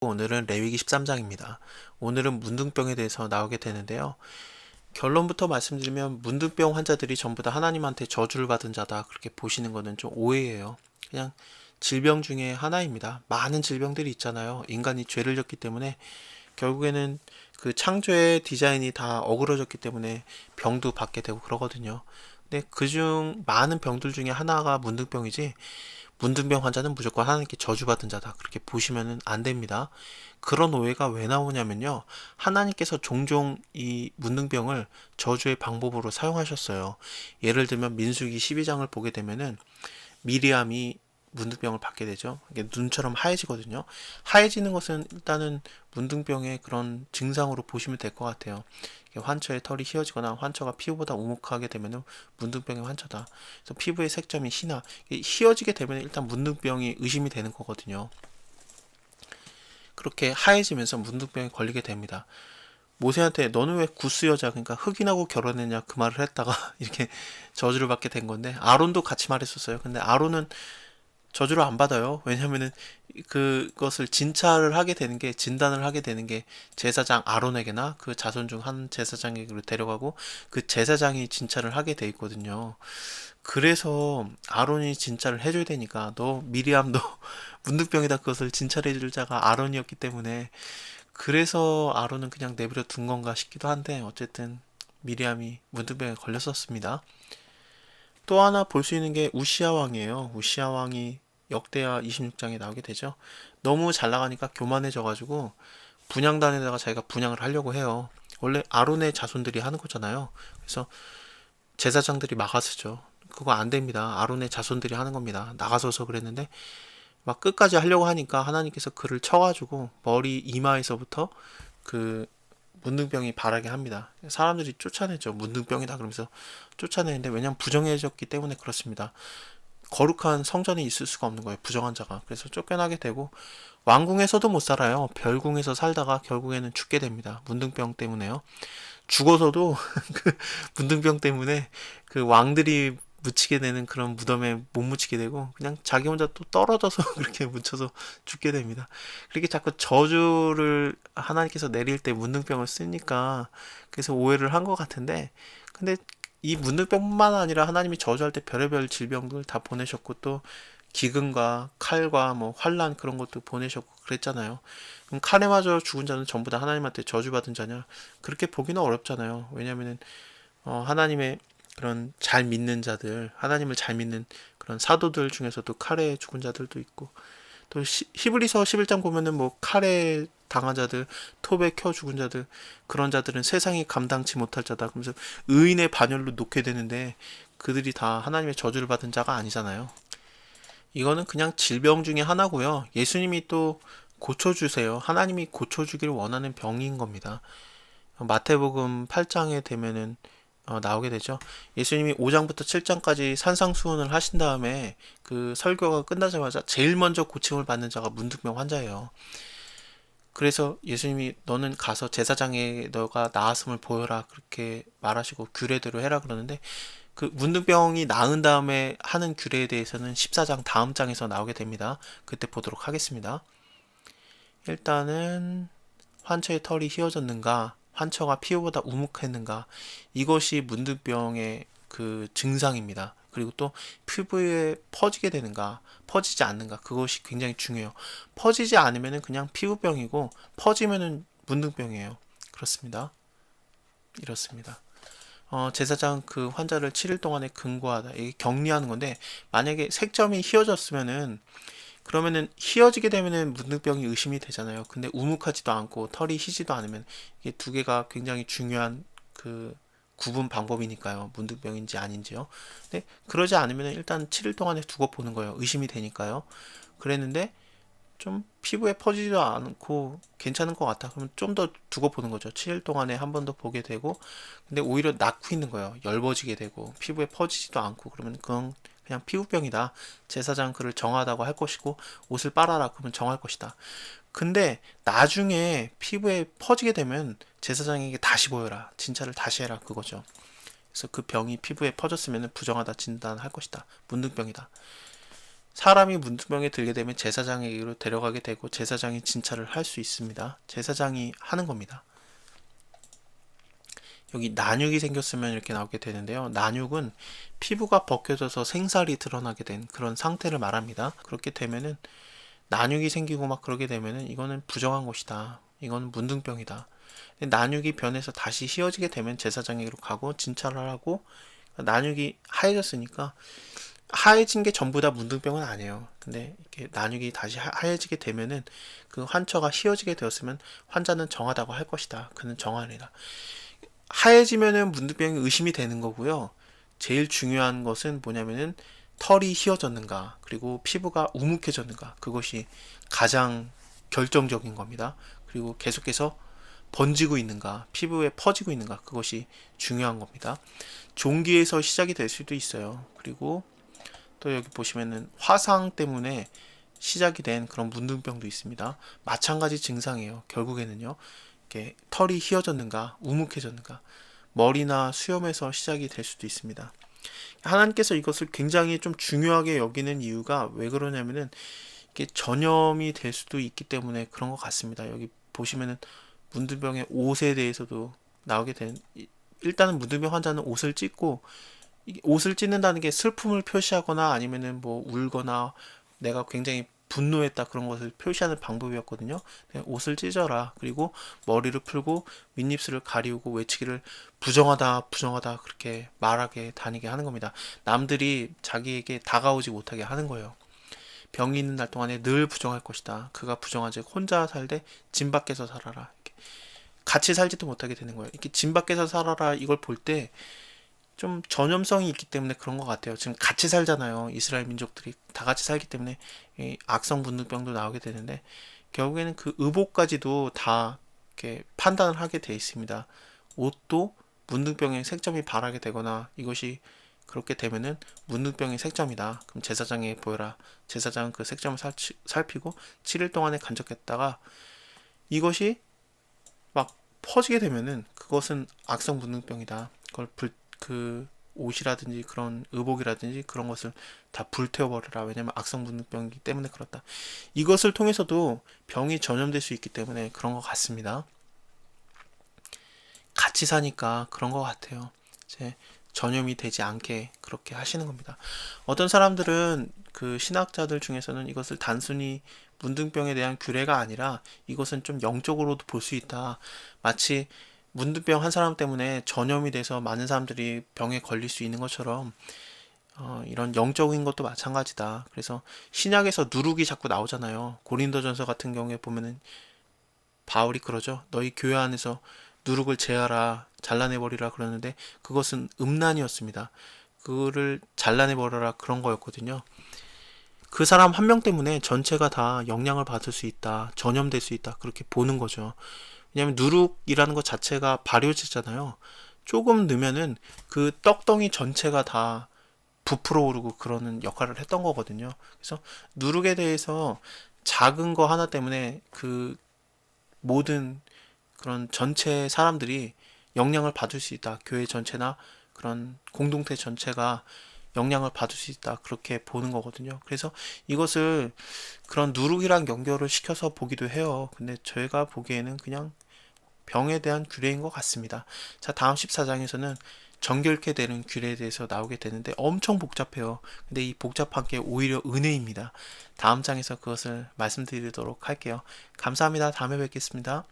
오늘은 레위기 13장입니다. 오늘은 문둥병에 대해서 나오게 되는데요. 결론부터 말씀드리면 문둥병 환자들이 전부 다 하나님한테 저주를 받은 자다 그렇게 보시는 거는 좀 오해예요. 그냥 질병 중에 하나입니다. 많은 질병들이 있잖아요. 인간이 죄를 졌기 때문에 결국에는 그 창조의 디자인이 다 어그러졌기 때문에 병도 받게 되고 그러거든요. 근데 그중 많은 병들 중에 하나가 문둥병이지 문둥병 환자는 무조건 하나님께 저주받은 자다 그렇게 보시면 안 됩니다. 그런 오해가 왜 나오냐면요, 하나님께서 종종 이 문둥병을 저주의 방법으로 사용하셨어요. 예를 들면 민수기 12장을 보게 되면은 미리암이 문둥병을 받게 되죠. 이게 눈처럼 하얘지거든요. 하얘지는 것은 일단은 문둥병의 그런 증상으로 보시면 될 것 같아요. 환처의 털이 휘어지거나 환처가 피부보다 우묵하게 되면 문둥병의 환처다. 그래서 피부의 색점이 희나 휘어지게 되면 일단 문둥병이 의심이 되는 거거든요. 그렇게 하얘지면서 문둥병에 걸리게 됩니다. 모세한테 너는 왜 구스 여자, 그러니까 흑인하고 결혼했냐 그 말을 했다가 이렇게 저주를 받게 된 건데, 아론도 같이 말했었어요. 근데 아론은 저주를 안 받아요. 왜냐면은 그것을 진단을 하게 되는 게 제사장 아론에게나 그 자손 중 한 제사장에게로 데려가고 그 제사장이 진찰을 하게 돼 있거든요. 그래서 아론이 진찰을 해줘야 되니까, 너 미리암 너 문둥병이다 그것을 진찰해줄 자가 아론이었기 때문에 그래서 아론은 그냥 내버려 둔 건가 싶기도 한데, 어쨌든 미리암이 문둥병에 걸렸었습니다. 또 하나 볼 수 있는 게 우시아 왕이에요. 우시아 왕이 역대하 26장에 나오게 되죠. 너무 잘 나가니까 교만해져가지고 분향단에다가 자기가 분향을 하려고 해요. 원래 아론의 자손들이 하는 거잖아요. 그래서 제사장들이 막아서죠. 그거 안 됩니다. 아론의 자손들이 하는 겁니다. 나가서서 그랬는데 막 끝까지 하려고 하니까 하나님께서 그를 쳐가지고 머리 이마에서부터 그 문둥병이 발하게 합니다. 사람들이 쫓아내죠. 문둥병이다 그러면서 쫓아내는데, 왜냐면 부정해졌기 때문에 그렇습니다. 거룩한 성전에 있을 수가 없는 거예요, 부정한 자가. 그래서 쫓겨나게 되고 왕궁에서도 못 살아요. 별궁에서 살다가 결국에는 죽게 됩니다. 문둥병 때문에요. 죽어서도 그 문둥병 때문에 그 왕들이 묻히게 되는 그런 무덤에 못 묻히게 되고 그냥 자기 혼자 또 떨어져서 그렇게 묻혀서 죽게 됩니다. 그렇게 자꾸 저주를 하나님께서 내릴 때 문둥병을 쓰니까 그래서 오해를 한 것 같은데, 근데 이 문둥병뿐만 아니라 하나님이 저주할 때 별의별 질병들 다 보내셨고 또 기근과 칼과 뭐 환란 그런 것도 보내셨고 그랬잖아요. 그럼 칼에 맞아 죽은 자는 전부 다 하나님한테 저주받은 자냐? 그렇게 보기는 어렵잖아요. 왜냐면은 하나님의 그런 잘 믿는 자들, 하나님을 잘 믿는 그런 사도들 중에서도 칼에 죽은 자들도 있고, 또 히브리서 11장 보면은 뭐 칼에 당한 자들, 톱에 켜 죽은 자들, 그런 자들은 세상이 감당치 못할 자다. 그러면서 의인의 반열로 놓게 되는데 그들이 다 하나님의 저주를 받은 자가 아니잖아요. 이거는 그냥 질병 중에 하나고요. 예수님이 또 고쳐주세요. 하나님이 고쳐주기를 원하는 병인 겁니다. 마태복음 8장에 되면은 나오게 되죠. 예수님이 5장부터 7장까지 산상수훈을 하신 다음에 그 설교가 끝나자마자 제일 먼저 고침을 받는 자가 문둥병 환자예요. 그래서 예수님이 너는 가서 제사장에 너가 나았음을 보여라 그렇게 말하시고 규례대로 해라 그러는데, 그 문둥병이 나은 다음에 하는 규례에 대해서는 14장 다음 장에서 나오게 됩니다. 그때 보도록 하겠습니다. 일단은 환처의 털이 휘어졌는가, 환처가 피부보다 우묵했는가, 이것이 문둥병의 그 증상입니다. 그리고 또 피부에 퍼지게 되는가, 퍼지지 않는가, 그것이 굉장히 중요해요. 퍼지지 않으면 그냥 피부병이고 퍼지면 문둥병이에요. 그렇습니다. 이렇습니다. 제사장 그 환자를 7일 동안에 근고하다, 이게 격리하는 건데, 만약에 색점이 휘어졌으면은 그러면은 휘어지게 되면은 문둥병이 의심이 되잖아요. 근데 우묵하지도 않고 털이 희지도 않으면 이게 두 개가 굉장히 중요한 그 구분 방법이니까요. 문둥병인지 아닌지요. 근데 그러지 않으면 일단 7일 동안에 두고 보는 거예요. 의심이 되니까요. 그랬는데 좀 피부에 퍼지지도 않고 괜찮은 것 같아. 그러면 좀 더 두고 보는 거죠. 7일 동안에 한 번 더 보게 되고, 근데 오히려 낳고 있는 거예요. 엷어지게 되고 피부에 퍼지지도 않고, 그러면 그건 그냥 피부병이다. 제사장 그를 정하다고 할 것이고 옷을 빨아라 그러면 정할 것이다. 근데 나중에 피부에 퍼지게 되면 제사장에게 다시 보여라. 진찰을 다시 해라 그거죠. 그래서 그 병이 피부에 퍼졌으면 부정하다 진단할 것이다. 문둥병이다. 사람이 문둥병에 들게 되면 제사장에게로 데려가게 되고 제사장이 진찰을 할 수 있습니다. 제사장이 하는 겁니다. 여기 난육이 생겼으면 이렇게 나오게 되는데요. 난육은 피부가 벗겨져서 생살이 드러나게 된 그런 상태를 말합니다. 그렇게 되면은 난육이 생기고 막 그러게 되면은 이거는 부정한 것이다. 이건 문둥병이다. 난육이 변해서 다시 휘어지게 되면 제사장에게로 가고 진찰을 하고, 난육이 하얘졌으니까, 하얘진 게 전부 다 문둥병은 아니에요. 근데 이렇게 난육이 다시 하얘지게 되면은 그 환처가 휘어지게 되었으면 환자는 정하다고 할 것이다. 그는 정하리라. 하얘지면은 문둥병이 의심이 되는 거고요. 제일 중요한 것은 뭐냐면은 털이 휘어졌는가, 그리고 피부가 우묵해졌는가, 그것이 가장 결정적인 겁니다. 그리고 계속해서 번지고 있는가, 피부에 퍼지고 있는가, 그것이 중요한 겁니다. 종기에서 시작이 될 수도 있어요. 그리고 또 여기 보시면은 화상 때문에 시작이 된 그런 문둥병도 있습니다. 마찬가지 증상이에요. 결국에는요, 이렇게 털이 휘어졌는가, 우묵해졌는가, 머리나 수염에서 시작이 될 수도 있습니다. 하나님께서 이것을 굉장히 좀 중요하게 여기는 이유가 왜 그러냐면은 이게 전염이 될 수도 있기 때문에 그런 것 같습니다. 여기 보시면은 문둥병의 옷에 대해서도 나오게 된, 일단은 문둥병 환자는 옷을 찢고, 옷을 찢는다는 게 슬픔을 표시하거나 아니면은 뭐 울거나 내가 굉장히 분노했다 그런 것을 표시하는 방법이었거든요. 옷을 찢어라. 그리고 머리를 풀고 윗입술을 가리우고 외치기를 부정하다, 부정하다 그렇게 말하게 다니게 하는 겁니다. 남들이 자기에게 다가오지 못하게 하는 거예요. 병이 있는 날 동안에 늘 부정할 것이다. 그가 부정하지 혼자 살되 진 밖에서 살아라. 이렇게 같이 살지도 못하게 되는 거예요. 이렇게 진 밖에서 살아라 이걸 볼 때 좀 전염성이 있기 때문에 그런 것 같아요. 지금 같이 살잖아요. 이스라엘 민족들이 다 같이 살기 때문에 이 악성 분노병도 나오게 되는데, 결국에는 그 의복까지도 다 이렇게 판단을 하게 돼 있습니다. 옷도 문둥병의 색점이 바라게 되거나 이것이 그렇게 되면은 문둥병의 색점이다. 그럼 제사장에 보여라. 제사장은 그 색점을 살피고 7일 동안에 간직했다가 이것이 막 퍼지게 되면은 그것은 악성 문둥병이다. 그걸 그 옷이라든지 그런 의복이라든지 그런 것을 다 불태워버려라. 왜냐면 악성 문둥병이기 때문에 그렇다. 이것을 통해서도 병이 전염될 수 있기 때문에 그런 것 같습니다. 같이 사니까 그런 것 같아요. 이제 전염이 되지 않게 그렇게 하시는 겁니다. 어떤 사람들은 그 신학자들 중에서는 이것을 단순히 문둥병에 대한 규례가 아니라 이것은 좀 영적으로도 볼 수 있다. 마치 문둥병 한 사람 때문에 전염이 돼서 많은 사람들이 병에 걸릴 수 있는 것처럼 이런 영적인 것도 마찬가지다. 그래서 신약에서 누룩이 자꾸 나오잖아요. 고린도전서 같은 경우에 보면은 바울이 그러죠. 너희 교회 안에서 누룩을 제하라, 잘라내버리라 그러는데 그것은 음란이었습니다. 그거를 잘라내버려라 그런 거였거든요. 그 사람 한 명 때문에 전체가 다 영향을 받을 수 있다, 전염될 수 있다, 그렇게 보는 거죠. 왜냐하면 누룩이라는 것 자체가 발효제잖아요. 조금 넣으면은 그 떡덩이 전체가 다 부풀어 오르고 그러는 역할을 했던 거거든요. 그래서 누룩에 대해서 작은 거 하나 때문에 그 모든 그런 전체 사람들이 영향을 받을 수 있다. 교회 전체나 그런 공동체 전체가 영향을 받을 수 있다. 그렇게 보는 거거든요. 그래서 이것을 그런 누룩이랑 연결을 시켜서 보기도 해요. 근데 저희가 보기에는 그냥 병에 대한 규례인 것 같습니다. 자, 다음 14장에서는 정결케 되는 규례에 대해서 나오게 되는데 엄청 복잡해요. 근데 이 복잡한 게 오히려 은혜입니다. 다음 장에서 그것을 말씀드리도록 할게요. 감사합니다. 다음에 뵙겠습니다.